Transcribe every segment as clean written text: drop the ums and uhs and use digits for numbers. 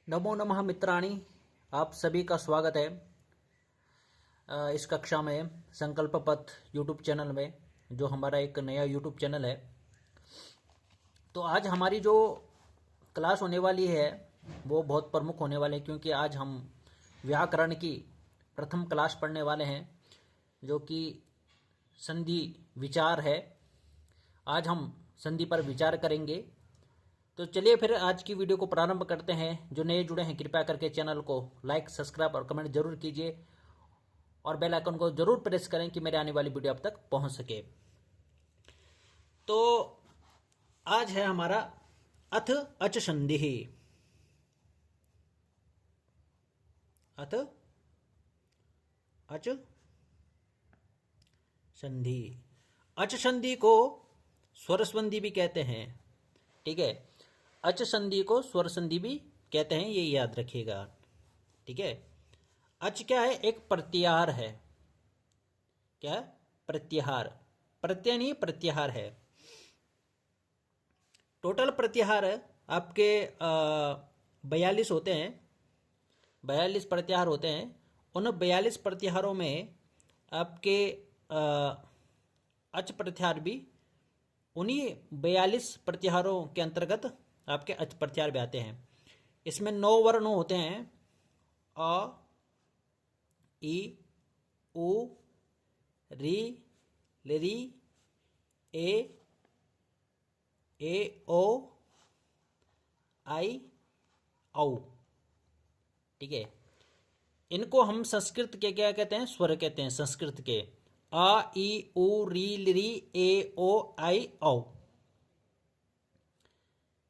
नमो नमः मित्राणि, आप सभी का स्वागत है इस कक्षा में संकल्प पथ यूट्यूब चैनल में, जो हमारा एक नया यूट्यूब चैनल है। तो आज हमारी जो क्लास होने वाली है वो बहुत प्रमुख होने वाले हैं, क्योंकि आज हम व्याकरण की प्रथम क्लास पढ़ने वाले हैं, जो कि संधि विचार है। आज हम संधि पर विचार करेंगे। तो चलिए फिर आज की वीडियो को प्रारंभ करते हैं। जो नए जुड़े हैं कृपया करके चैनल को लाइक, सब्सक्राइब और कमेंट जरूर कीजिए और बेल आइकन को जरूर प्रेस करें कि मेरे आने वाली वीडियो आप तक पहुंच सके। तो आज है हमारा अथ अच संधि। अथ अच संधि। अच संधि को स्वर संधि भी कहते हैं। ठीक है, अच संधि को स्वर संधि भी कहते हैं, ये याद रखिएगा। ठीक है, अच क्या है? एक प्रत्याहार है। क्या है? प्रत्याहार। प्रत्यय नहीं, प्रत्याहार है। टोटल प्रत्याहार आपके 42 होते हैं। 42 प्रत्याहार होते हैं। उन 42 प्रत्याहारों में आपके अच प्रत्याहार भी उन्हीं 42 प्रत्याहारों के अंतर्गत आपके अच प्रत्याहार भी आते हैं। इसमें 9 वर्ण होते हैं। अ, ई, उ, री, ली, ए, ओ, आई, औ। ठीक है, इनको हम संस्कृत के क्या कहते हैं? स्वर कहते हैं। संस्कृत के आ, ई, उ, री, ली, ए, ओ, आई, औ।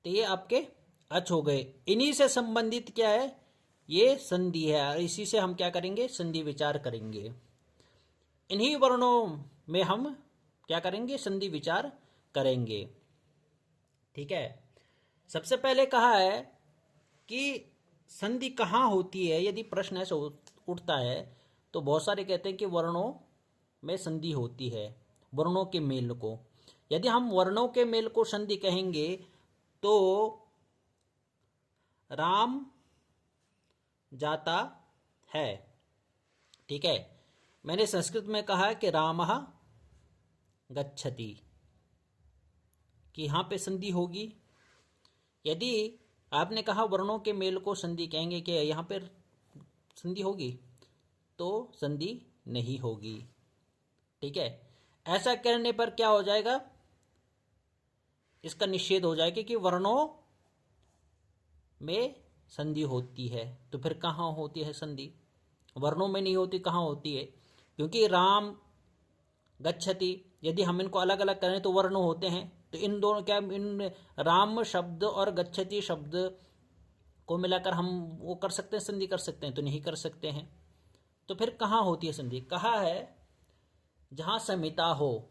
तो ये आपके अच हो गए। इन्हीं से संबंधित क्या है? ये संधि है, और इसी से हम क्या करेंगे? संधि विचार करेंगे। इन्हीं वर्णों में हम क्या करेंगे? संधि विचार करेंगे। ठीक है, सबसे पहले कहा है कि संधि कहाँ होती है। यदि प्रश्न ऐसे उठता है तो बहुत सारे कहते हैं कि वर्णों में संधि होती है, वर्णों के मेल को। यदि हम वर्णों के मेल को संधि कहेंगे तो राम जाता है। ठीक है, मैंने संस्कृत में कहा कि रामः गच्छति, कि यहां पे संधि होगी। यदि आपने कहा वर्णों के मेल को संधि कहेंगे कि यहां पर संधि होगी, तो संधि नहीं होगी। ठीक है, ऐसा करने पर क्या हो जाएगा? इसका निषेध हो जाएगा कि वर्णों में संधि होती है। तो फिर कहाँ होती है संधि? वर्णों में नहीं होती, कहाँ होती है? क्योंकि राम गच्छति, यदि हम इनको अलग अलग करें तो वर्ण होते हैं। तो इन दोनों क्या, इन राम शब्द और गच्छति शब्द को मिलाकर हम वो कर सकते हैं, संधि कर सकते हैं? तो नहीं कर सकते हैं। तो फिर कहाँ होती है संधि? कहा है जहां समिता हो।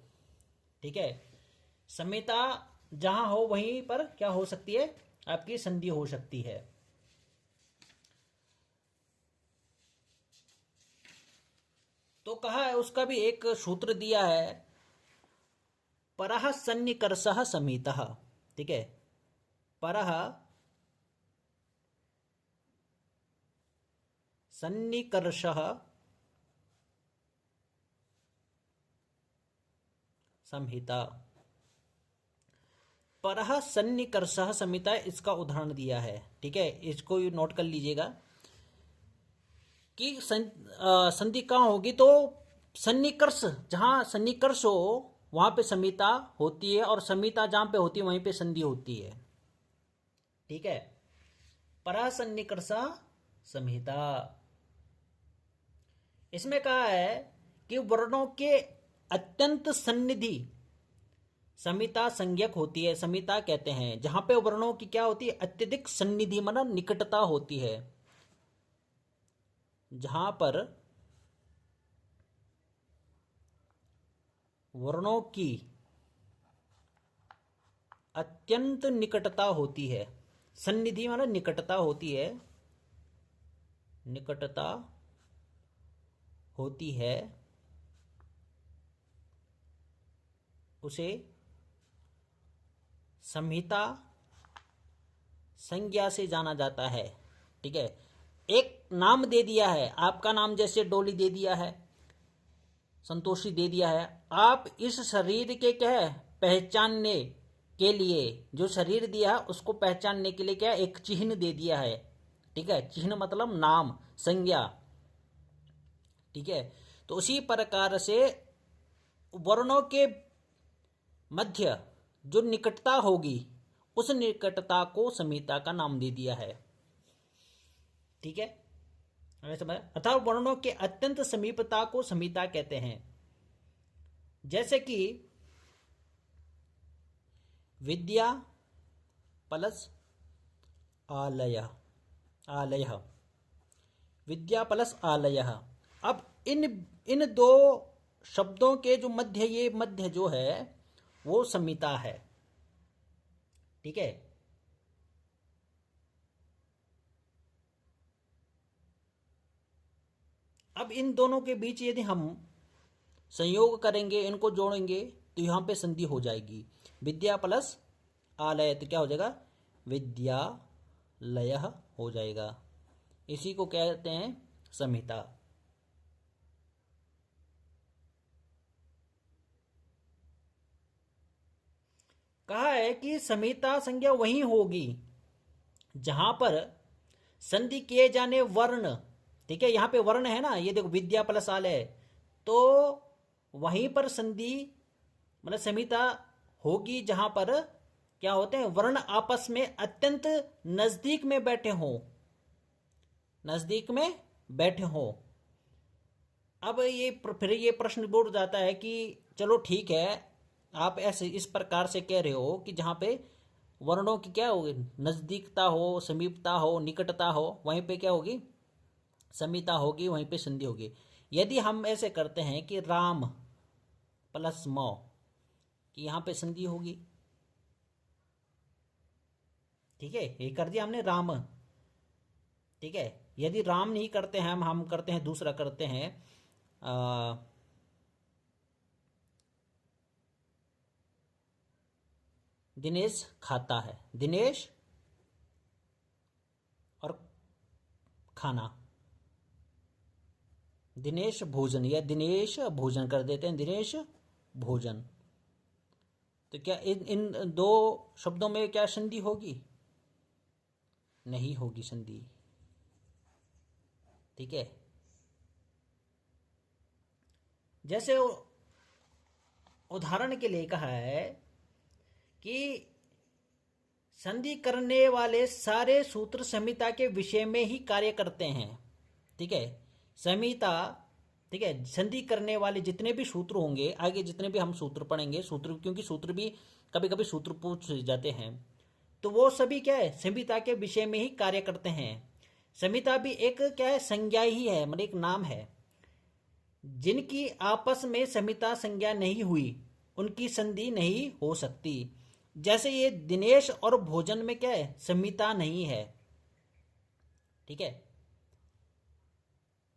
ठीक है, समिता जहां हो वहीं पर क्या हो सकती है? आपकी संधि हो सकती है। तो कहा है, उसका भी एक सूत्र दिया है, परः सन्निकर्षः समितः। ठीक है, परः सन्निकर्षः संहिता। परः सन्निकर्षः संहिता, इसका उदाहरण दिया है। ठीक है, इसको नोट कर लीजिएगा कि संधि कहाँ होगी। तो सन्निकर्ष, जहां सन्निकर्ष हो वहां पे संहिता होती है, और संहिता जहां पे होती है वहीं पे संधि होती है। ठीक है, परः सन्निकर्षः संहिता। इसमें कहा है कि वर्णों के अत्यंत सन्निधि संहिता संज्ञक होती है। संहिता कहते हैं जहां पे वर्णों की क्या होती है? अत्यधिक सन्निधि, माना निकटता होती है। जहां पर वर्णों की अत्यंत निकटता होती है। सन्निधि माना निकटता होती है, निकटता होती है, उसे संहिता संज्ञा से जाना जाता है। ठीक है, एक नाम दे दिया है, आपका नाम जैसे डोली दे दिया है, संतोषी दे दिया है। आप इस शरीर के क्या है पहचानने के लिए, जो शरीर दिया उसको पहचानने के लिए क्या है एक चिन्ह दे दिया है। ठीक है, चिन्ह मतलब नाम, संज्ञा। ठीक है, तो उसी प्रकार से वर्णों के मध्य जो निकटता होगी उस निकटता को समीता का नाम दे दिया है। ठीक है, समझ। अर्थात वर्णों के अत्यंत समीपता को समीता कहते हैं। जैसे कि विद्या प्लस आलय, आलय, विद्या प्लस आलय। अब इन दो शब्दों के जो मध्य, ये मध्य जो है वो समीता है। ठीक है, अब इन दोनों के बीच यदि हम संयोग करेंगे, इनको जोड़ेंगे, तो यहां पे संधि हो जाएगी। विद्या प्लस आलय तो क्या हो जाएगा, विद्यालय हो जाएगा। इसी को कहते हैं समीता। कहा है कि समीता संज्ञा वही होगी जहां पर संधि किए जाने वर्ण, ठीक है, यहां पे वर्ण है ना, ये देखो विद्या प्लस आलय, तो वहीं पर संधि मतलब समीता होगी जहां पर क्या होते हैं वर्ण आपस में अत्यंत नजदीक में बैठे हों, नजदीक में बैठे हों। अब ये फिर ये प्रश्न उठ जाता है कि चलो ठीक है, आप ऐसे इस प्रकार से कह रहे हो कि जहां पे वर्णों की क्या होगी, नजदीकता हो, समीपता हो, निकटता हो, वहीं पे क्या होगी, समीता होगी, वहीं पे संधि होगी। यदि हम ऐसे करते हैं कि राम प्लस मौ, कि यहां पे संधि होगी। ठीक है, ये कर दिया हमने राम। ठीक है, यदि राम नहीं करते हैं हम करते हैं दूसरा, करते हैं दिनेश खाता है, दिनेश और खाना, दिनेश भोजन, या दिनेश भोजन कर देते हैं, दिनेश भोजन। तो क्या इन इन दो शब्दों में क्या संधि होगी, नहीं होगी संधि। ठीक है, जैसे उदाहरण के लिए कहा है कि संधि करने वाले सारे सूत्र संहिता के विषय में ही कार्य करते हैं। ठीक है, संहिता, ठीक है, संधि करने वाले जितने भी सूत्र होंगे, आगे जितने भी हम सूत्र पढ़ेंगे, सूत्र, क्योंकि सूत्र भी कभी कभी सूत्र पूछ जाते हैं, तो वो सभी क्या है संहिता के विषय में ही कार्य करते हैं। संहिता भी एक क्या है संज्ञा ही है, मतलब एक नाम है। जिनकी आपस में संहिता संज्ञा नहीं हुई उनकी संधि नहीं हो सकती। जैसे ये दिनेश और भोजन में क्या है संहिता नहीं है। ठीक है,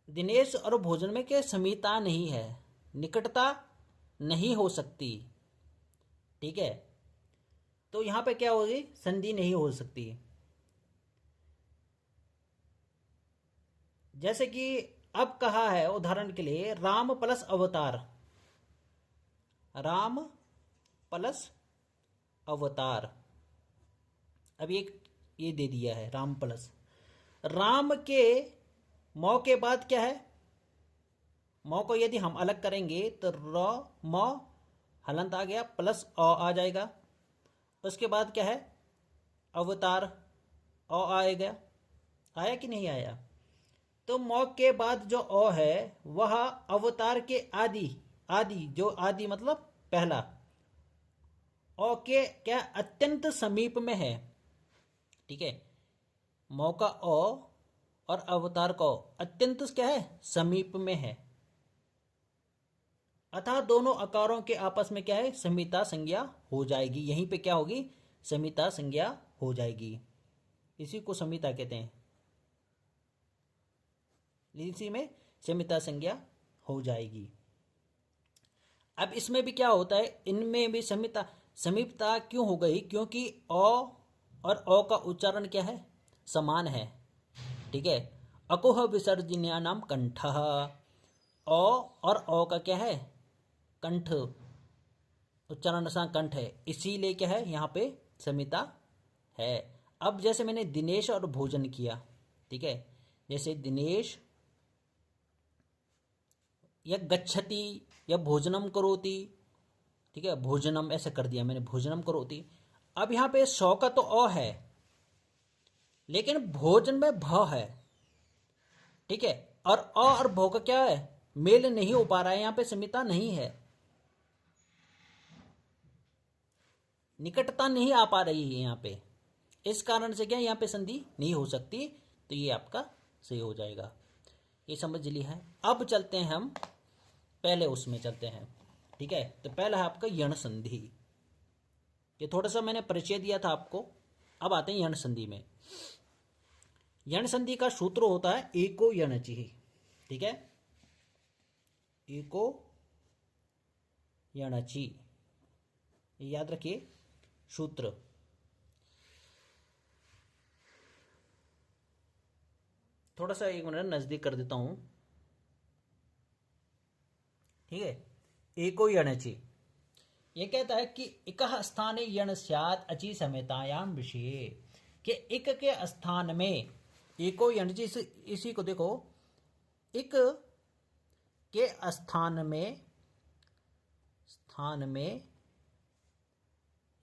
दिनेश और भोजन में क्या संहिता नहीं है, निकटता नहीं हो सकती। ठीक है, तो यहां पे क्या होगी, संधि नहीं हो सकती। जैसे कि अब कहा है उदाहरण के लिए राम प्लस अवतार, राम प्लस अवतार। अब ये दे दिया है राम प्लस, राम के मौ के बाद क्या है, मौ को यदि हम अलग करेंगे तो र म हलंत आ गया, प्लस आ जाएगा। उसके बाद क्या है अवतार, आएगा, आया कि नहीं आया। तो मौ के बाद जो है वह अवतार के आदि, आदि जो आदि मतलब पहला, के क्या अत्यंत समीप में है। ठीक है, मौ का और अवतार का अत्यंत क्या है समीप में है, अतः दोनों आकारों के आपस में क्या है संहिता संज्ञा हो जाएगी। यहीं पे क्या होगी संहिता संज्ञा हो जाएगी, इसी को संहिता कहते हैं, इसी में संहिता संज्ञा हो जाएगी। अब इसमें भी क्या होता है, इनमें भी संहिता समीपता क्यों हो गई, क्योंकि और का उच्चारण क्या है समान है। ठीक है। अकुह विसर्जनीय नाम कंठ। ओ और ओ का क्या है, कंठ, उच्चारण सा कंठ है, इसीलिए क्या है यहाँ पे समिता है। अब जैसे मैंने दिनेश और भोजन किया, ठीक है, जैसे दिनेश या गच्छति या भोजनम करोति, ठीक है, भोजनम ऐसे कर दिया मैंने, भोजनम करोति। अब यहाँ पे सौ का तो अ है, लेकिन भोजन में भ है, ठीक है, और अ और भो का क्या है, मेल नहीं हो पा रहा है, यहाँ पे समिता नहीं है, निकटता नहीं आ पा रही है यहाँ पे, इस कारण से क्या यहाँ पे संधि नहीं हो सकती, तो ये आपका सही हो जाएगा। ये समझ लिया है। अब चलते हैं हम पहले उसमें चलते हैं, ठीक है। तो पहला है आपका यण संधि। ये थोड़ा सा मैंने परिचय दिया था आपको। अब आते हैं यण संधि में। यण संधि का सूत्र होता है एको यणचि, ठीक है, एको यणचि, याद रखिए सूत्र। थोड़ा सा एक मिनट नजदीक कर देता हूं, ठीक है। एको यणचि ये कहता है कि इक स्थाने यण स्यात् अचि समेतायाम विषये, कि इक के स्थान में एको यणचि, इसी को देखो, इक के स्थान में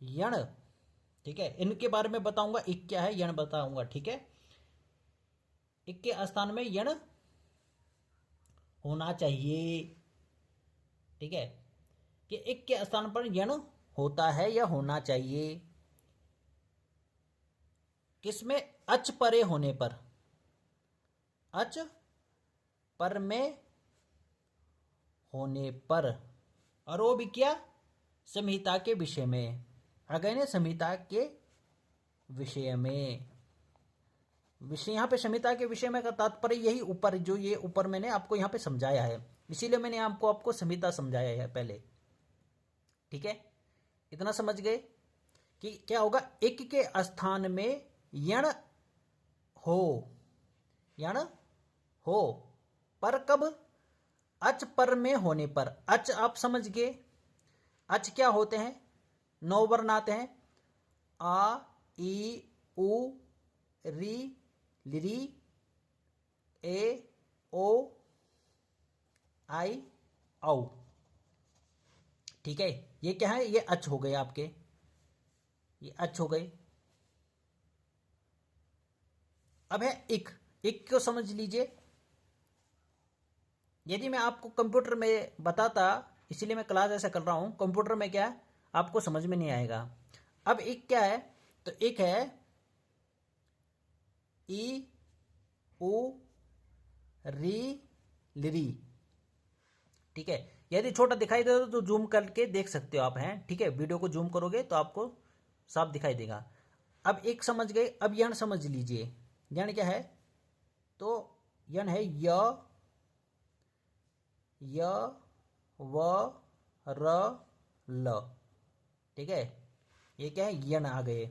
यण, ठीक है, इनके बारे में बताऊंगा, इक क्या है, यण बताऊंगा, ठीक है। इक के स्थान में यण होना चाहिए, ठीक है, कि इक के स्थान पर यण होता है या होना चाहिए, किसमें, अच परे होने पर, अच पर में होने पर, और वो भी क्या, संहिता के विषय में, आ गए ना, संहिता के विषय में, विषय यहाँ पे संहिता के विषय में का तात्पर्य यही ऊपर, जो ये ऊपर मैंने आपको यहाँ पे समझाया है, इसीलिए मैंने आपको संहिता समझाया है पहले, ठीक है। इतना समझ गए कि क्या होगा, एक के स्थान में यण हो, यण हो, पर कब, अच पर में होने पर। अच आप समझ गए, अच क्या होते हैं, 9 वर्ण आते हैं, आ ई उ री लिरी ए ओ आई औ, ठीक है। ये क्या है, ये अच हो गए आपके, ये अच हो गए। अब है इक, इक को समझ लीजिए। यदि मैं आपको कंप्यूटर में बताता, इसीलिए मैं क्लास ऐसा कर रहा हूं, कंप्यूटर में क्या आपको समझ में नहीं आएगा। अब इक क्या है, तो इक है ई उ री लिरी, ठीक है। यदि छोटा दिखाई दे तो जूम करके देख सकते हो आप, हैं, ठीक है, वीडियो को जूम करोगे तो आपको साफ दिखाई देगा। अब एक समझ गए। अब यण समझ लीजिए, यण क्या है, तो यण है य व र ल, ठीक है, ये क्या है, यण आ गए।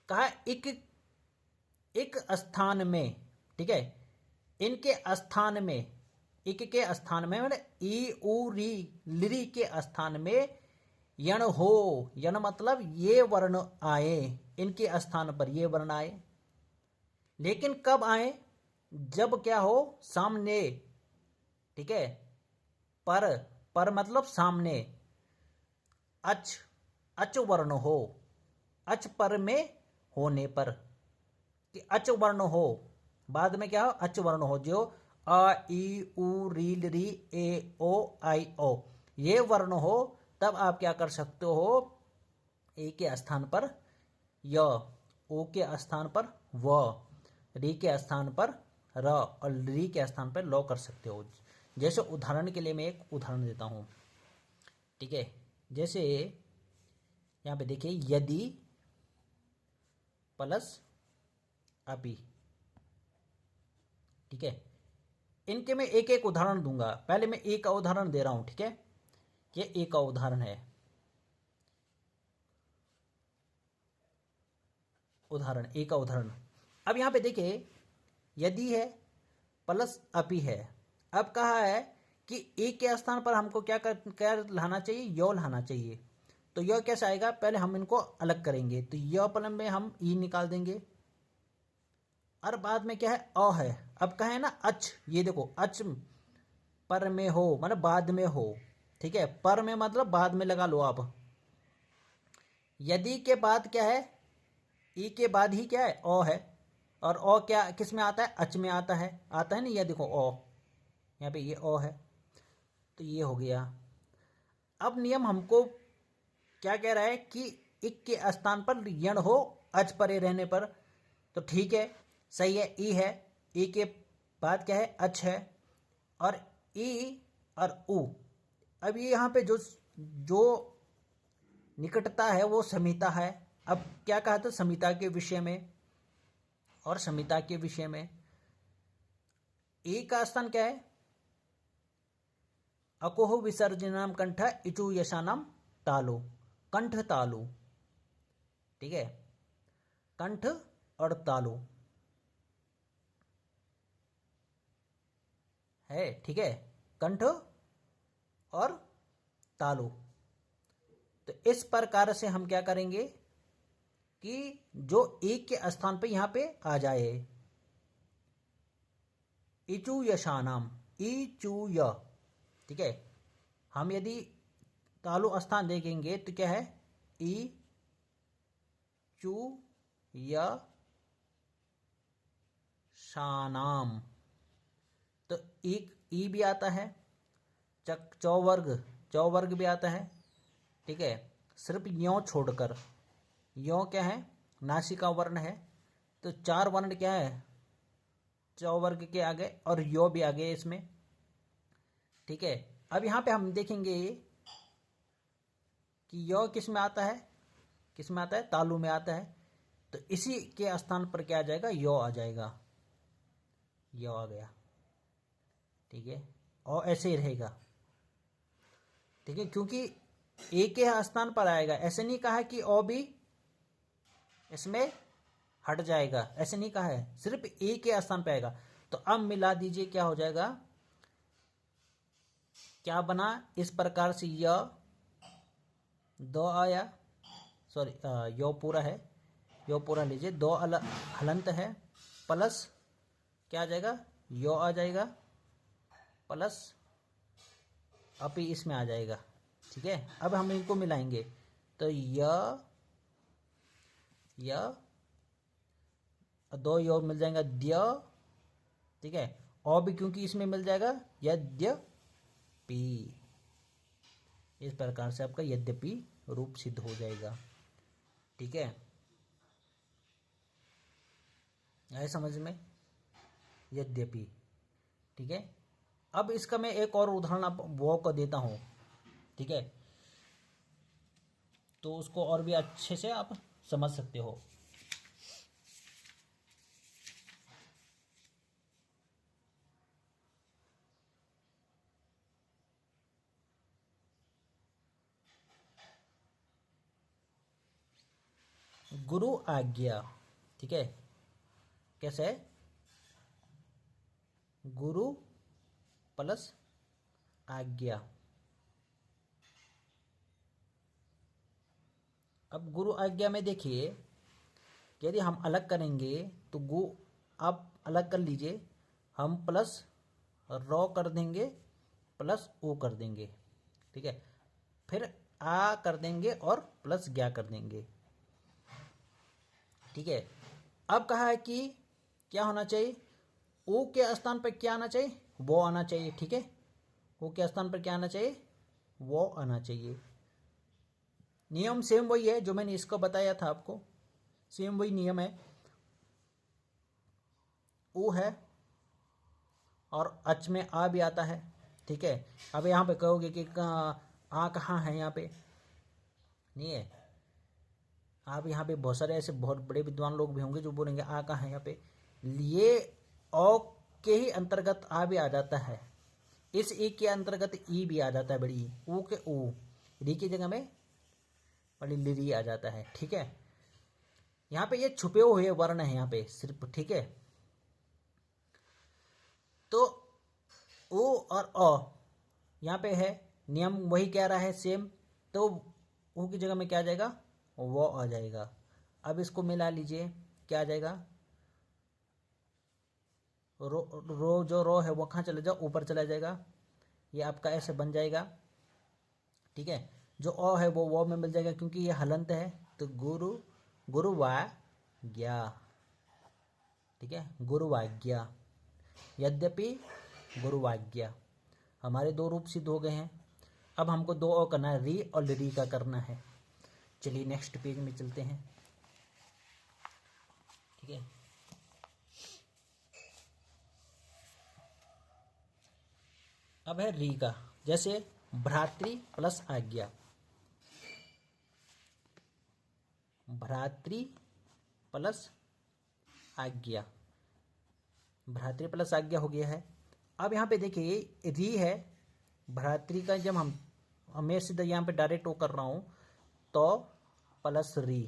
कहा एक स्थान में, ठीक है, इनके स्थान में, इक के स्थान में मतलब ई उ री लिरी के स्थान में यण हो, यण मतलब ये वर्ण आए, इनके स्थान पर ये वर्ण आए, लेकिन कब आए, जब क्या हो, सामने, ठीक है, पर मतलब सामने, अच अच वर्ण हो, अच पर में होने पर, कि अच वर्ण हो, बाद में क्या हो, अच वर्ण हो, जो आ ई उ री री ए ओ आई ओ, ये वर्ण हो, तब आप क्या कर सकते हो, ए के स्थान पर य, ओ के स्थान पर व, री के स्थान पर र, और री के स्थान पर लो कर सकते हो। जैसे उदाहरण के लिए मैं एक उदाहरण देता हूं, ठीक है, जैसे यहां पे देखिए, यदि प्लस अभी, ठीक है, इनके मैं एक एक उदाहरण दूंगा। पहले मैं एक का उदाहरण दे रहा हूं, ठीक है, ये एक का उदाहरण है, उदाहरण एक का उदाहरण, अब यहाँ पे देखिए, यदि है प्लस अपी है। अब कहा है कि ई के स्थान पर हमको क्या लाना चाहिए, यो लाना चाहिए। तो यो कैसे आएगा, पहले हम इनको अलग करेंगे। तो यो पलम में हम ई निकाल देंगे और बाद में क्या है, अ है। अब कहा है ना अच, ये देखो अच पर में हो मतलब बाद में हो, ठीक है। पर में मतलब बाद में लगा लो आप। यदि के बाद क्या है, ई के बाद ही क्या है, ओ है। और ओ क्या किस में आता है, अच में आता है ना। ये देखो ओ, यहाँ पे ये ओ है, तो ये हो गया। अब नियम हमको क्या कह रहा है कि इक के स्थान पर यण हो अच परे रहने पर। तो ठीक है, सही है, ई है। ई के बाद क्या है, अच है। और ई और उ, अब ये यहाँ पे जो जो निकटता है वो समीता है। अब क्या कहा था, समीता के विषय में, और समीता के विषय में ए का स्थान क्या है, अकोह विसर्जनम कंठ इचु यशानम तालु, कंठ तालु, ठीक है। कंठ और तालु है, ठीक है, कंठ और तालु। तो इस प्रकार से हम क्या करेंगे कि जो एक के स्थान पे यहां पे आ जाए, इचु यशानाम, इचु य, ठीक है। हम यदि तालु स्थान देखेंगे तो क्या है, ई चू य शानाम। तो एक ई भी आता है, चौवर्ग भी आता है, ठीक है। सिर्फ यो छोड़कर, यो क्या है, नासिका वर्ण है। तो 4 वर्ण क्या है, चौवर्ग के आगे, और यो भी आगे इसमें, ठीक है। अब यहां पे हम देखेंगे कि यो किस में आता है, किस में आता है, तालु में आता है। तो इसी के स्थान पर क्या आ जाएगा, यो आ जाएगा, यो आ गया, ठीक है। और ऐसे ही रहेगा, ठीक है, क्योंकि ए के स्थान पर आएगा। ऐसे नहीं कहा कि ओ भी इसमें हट जाएगा, ऐसे नहीं कहा है, सिर्फ ए के स्थान पर आएगा। तो अब मिला दीजिए, क्या हो जाएगा, क्या बना, इस प्रकार से य दो आया, सॉरी यो पूरा है, यो पूरा लीजिए, दो हलंत है, प्लस क्या आ जाएगा, यो आ जाएगा, प्लस अपी इसमें आ जाएगा, ठीक है। अब हम इनको मिलाएंगे तो य दो यो मिल जाएगा, द्य, ठीक है। और भी क्योंकि इसमें मिल जाएगा यद्यपि, इस प्रकार से आपका यद्यपि रूप सिद्ध हो जाएगा, ठीक है। आए समझ में, यद्यपि, ठीक है। अब इसका मैं एक और उदाहरण आप वो को देता हूं, ठीक है, तो उसको और भी अच्छे से आप समझ सकते हो। गुरु आज्ञा, ठीक है, कैसे है, गुरु प्लस आज्ञा। अब गुरु आज्ञा में देखिए, यदि हम अलग करेंगे तो गु, आप अलग कर लीजिए, हम प्लस रॉ कर देंगे, प्लस ओ कर देंगे, ठीक है। फिर आ कर देंगे और प्लस ज्ञा कर देंगे, ठीक है। अब कहा है कि क्या होना चाहिए, ओ के स्थान पर क्या आना चाहिए, वो आना चाहिए, ठीक है। ओ के स्थान पर क्या आना चाहिए, वो आना चाहिए। नियम सेम वही है जो मैंने इसको बताया था आपको, सेम वही नियम है। ओ है और अच में आ भी आता है, ठीक है। अब यहाँ पे कहोगे कि आ कहाँ है, यहाँ पे नहीं है। आप यहाँ पे बहुत सारे ऐसे बहुत बड़े विद्वान लोग भी होंगे जो बोलेंगे आ कहाँ है, यहाँ पे लिए ओ के ही अंतर्गत आ भी आ जाता है, इस ए के अंतर्गत ई भी आ जाता है, बड़ी ओ के ओ, री की जगह में बड़ी लिरी आ जाता है, ठीक है। यहाँ पे ये छुपे हुए वर्ण है यहाँ पे सिर्फ, ठीक है। तो ओ और अ यहाँ पे है, नियम वही कह रहा है सेम, तो ओ की जगह में क्या आ जाएगा, वो आ जाएगा। अब इसको मिला लीजिए, क्या आ जाएगा, रो जो रो है वो कहाँ चला जाओ, ऊपर चला जाएगा, ये आपका ऐसे बन जाएगा, ठीक है। जो अ है वो में मिल जाएगा क्योंकि ये हलंत है, तो गुरुवाज्ञा, ठीक है, गुरुवाज्ञा। यद्यपि गुरुवाज्ञा, हमारे दो रूप सिद्ध हो गए हैं। अब हमको दो और करना है, री और ली का करना है। चलिए नेक्स्ट पेज में चलते हैं, ठीक है। अब है री का, जैसे भ्रातृ प्लस आज्ञा, भ्रातृ प्लस आज्ञा, भ्रातृ प्लस आज्ञा हो गया है। अब यहाँ पे देखिए री है, भ्रातृ का जब मैं सीधा यहाँ पे डायरेक्ट वो कर रहा हूँ, तो प्लस री,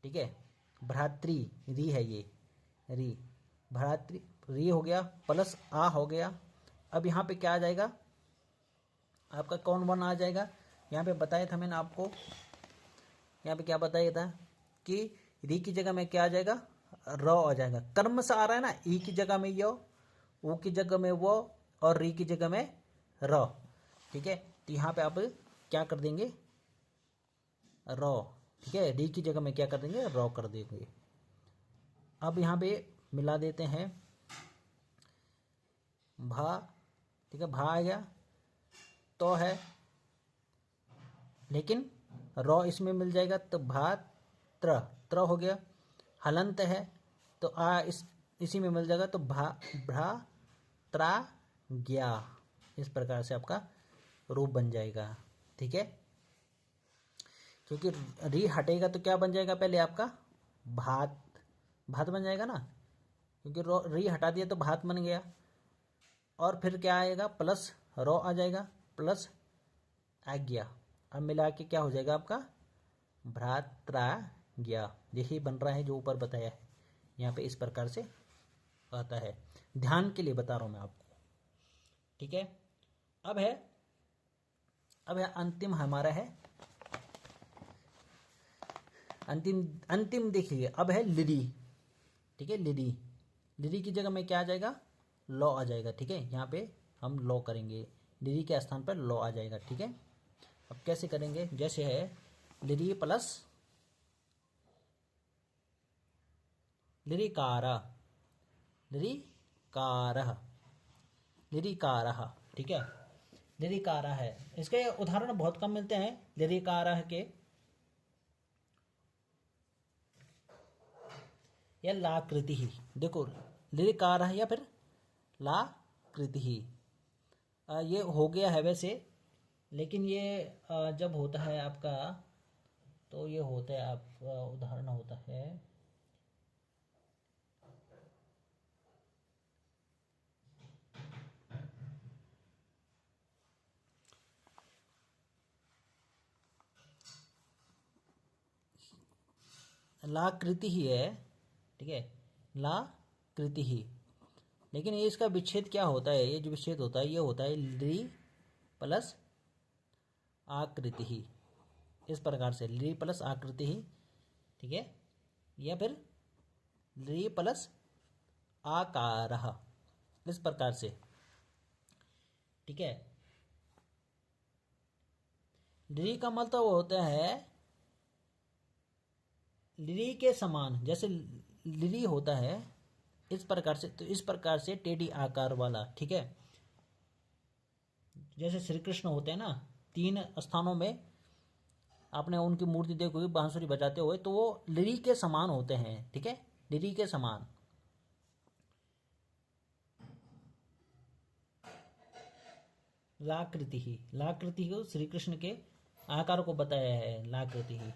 ठीक है। भ्रातृ री है ये, री भ्रातृ री हो गया, प्लस आ हो गया। अब यहाँ पे क्या आ जाएगा आपका, कौन वन आ जाएगा, यहाँ पे बताया था मैंने आपको, यहाँ पे क्या बताया था कि री की जगह में क्या आ जाएगा, र आ जाएगा। कर्म से आ रहा है ना, ई की जगह में यो, ऊ की जगह में वो, और री की जगह में र, ठीक है। तो यहाँ पे आप क्या कर देंगे, र, ठीक है। री की जगह में क्या कर देंगे, र कर देंगे। अब यहाँ पे मिला देते हैं, भा, ठीक है, भा आ गया, तो है, लेकिन रॉ इसमें मिल जाएगा, तो भा त्र, त्र हो गया, हलंत है, तो आ इसी में मिल जाएगा, तो भ्रा त्रा ज्ञा, इस प्रकार से आपका रूप बन जाएगा, ठीक है। क्योंकि री हटेगा तो क्या बन जाएगा, पहले आपका भात, भात बन जाएगा ना, क्योंकि री हटा दिया तो भात बन गया। और फिर क्या आएगा, प्लस रो आ जाएगा, प्लस आज्ञा। अब मिला के क्या हो जाएगा आपका, भ्रात्राज्ञा। यही बन रहा है जो ऊपर बताया है, यहाँ पे इस प्रकार से आता है। ध्यान के लिए बता रहा हूँ मैं आपको, ठीक है। अब है अंतिम हमारा है, अंतिम देखिए, अब है लिरी, ठीक है। लिरी की जगह में क्या आ जाएगा, लॉ आ जाएगा, ठीक है। यहाँ पे हम लॉ करेंगे, लिरी के स्थान पर लॉ आ जाएगा, ठीक है। अब कैसे करेंगे, जैसे है लिरी प्लस लिरिकारः, लिरिकारः, ठीक है। लिरिकारः है, इसके उदाहरण बहुत कम मिलते हैं लिरिकारः के। या लाकृति ही, देखो लिरिकारः या फिर लाकृति ही, ये हो गया है वैसे, लेकिन ये जब होता है आपका, तो ये होता है आपका उदाहरण होता है लाकृति ही है, ठीक है, लाकृति ही। लेकिन ये इसका विच्छेद क्या होता है, ये जो विच्छेद होता है ये होता है ली प्लस आकृति ही, इस प्रकार से ली प्लस आकृति ही, ठीक है। या फिर ली प्लस आकारः, इस प्रकार से, ठीक है। ली का मतलब होता है लिली के समान, जैसे लिली होता है इस प्रकार से, तो इस प्रकार से टेढ़ी आकार वाला, ठीक है। जैसे श्री कृष्ण होते हैं ना, 3 स्थानों में आपने उनकी मूर्ति देखी हुई बांसुरी बजाते हुए, तो वो लिली के समान होते हैं, ठीक है, लिली के समान। लाकृति ही, लाकृति को श्री कृष्ण के आकार को बताया है, लाकृति ही।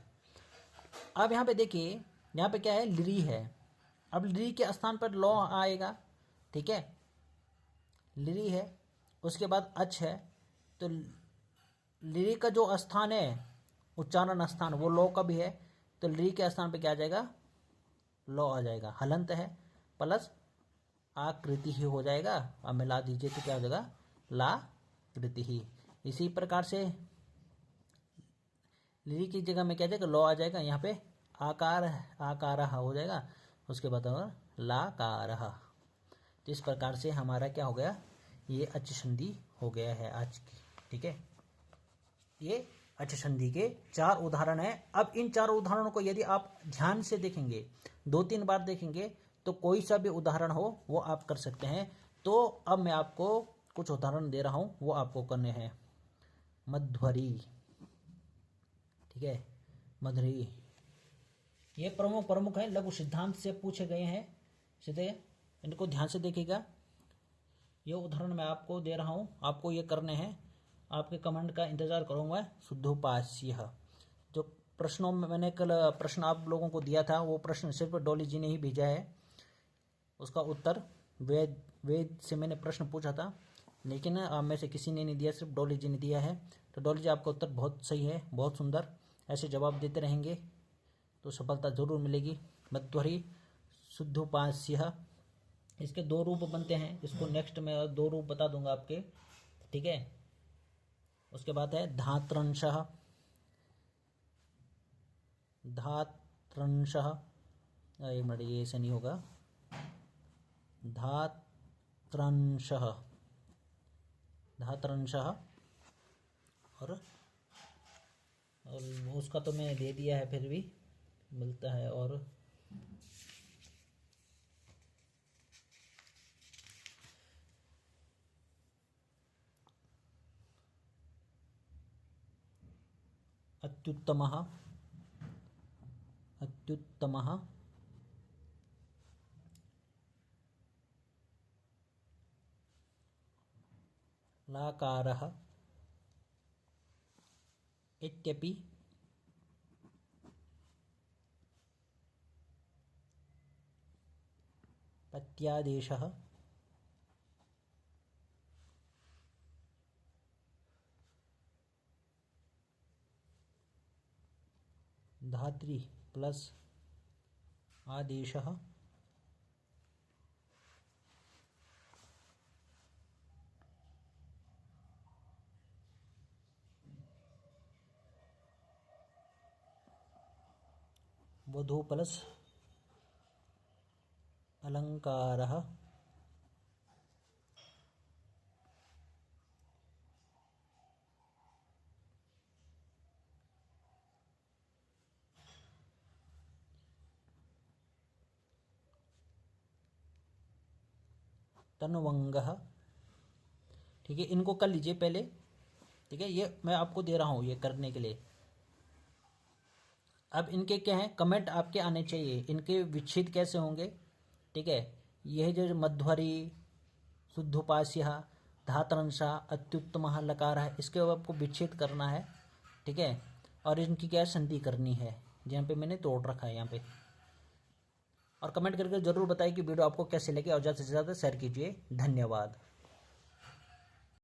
अब यहाँ पे देखिए, यहाँ पे क्या है, लिरी है, अब लिरी के स्थान पर लौ आएगा, ठीक है, लिरी है, उसके बाद अच है, तो लिरी का जो स्थान है, उच्चारण स्थान, वो लौ का भी है, तो ली के स्थान पे क्या आ जाएगा, लौ आ जाएगा। हलंत है प्लस आकृति ही हो जाएगा। अब मिला दीजिए तो क्या हो जाएगा, ला कृति ही। इसी प्रकार से ली की जगह में क्या आ जाएगा, लौ आ जाएगा। यहाँ पे आकार आकार हो जाएगा, उसके बाद लाकार। तो इस प्रकार से हमारा क्या हो गया, ये अच संधि हो गया है आज की। ठीक है, ये अच संधि के 4 उदाहरण हैं। अब इन 4 उदाहरणों को यदि आप ध्यान से देखेंगे, 2-3 बार देखेंगे, तो कोई सा भी उदाहरण हो वो आप कर सकते हैं। तो अब मैं आपको कुछ उदाहरण दे रहा हूं, वो आपको करने हैं। मध्वरी, ठीक है, मधुरी, ये प्रमुख है, लघु सिद्धांत से पूछे गए हैं सीधे। इनको ध्यान से देखिएगा। ये उदाहरण मैं आपको दे रहा हूं, आपको ये करने हैं। आपके कमेंट का इंतजार करूंगा। शुद्धोपास्य, जो प्रश्नों में मैंने कल प्रश्न आप लोगों को दिया था, वो प्रश्न सिर्फ डॉली जी ने ही भेजा है। उसका उत्तर वेद से मैंने प्रश्न पूछा था, लेकिन आप में से किसी ने नहीं दिया, सिर्फ डॉली जी ने दिया है। तो डॉली जी, आपका उत्तर बहुत सही है, बहुत सुंदर। ऐसे जवाब देते रहेंगे तो सफलता जरूर मिलेगी। मध्वरी शुद्धोपास्य, इसके 2 रूप बनते हैं। इसको नेक्स्ट में 2 रूप बता दूंगा आपके। ठीक है, उसके बाद है धात्रंशः। धात्रंशः, एक मिनट, ये ऐसे नहीं होगा। धात्रंशः, धात्रंशः। और उसका तो मैंने दे दिया है, फिर भी मिलता है। और अत्युत्तमः, अत्युत्तमः, लाकारः इत्यपि प्रत्यादेशः धात्री प्लस आदेशः वधू प्लस अलंकारः तन्वंगः। ठीक है, इनको कर लीजिए पहले। ठीक है, ये मैं आपको दे रहा हूँ ये करने के लिए। अब इनके क्या है, कमेंट आपके आने चाहिए, इनके विच्छेद कैसे होंगे। ठीक है, यह जो मध्वरी, शुद्धोपास्य, धातरंशा, अत्युत्तम, लकार है, इसके आपको विच्छेद करना है। ठीक है, और इनकी क्या संधि करनी है, जहाँ पे मैंने तोड़ रखा है यहाँ पे। और कमेंट करके जरूर बताइए कि वीडियो आपको कैसे लगे, और ज़्यादा से ज़्यादा शेयर कीजिए। धन्यवाद।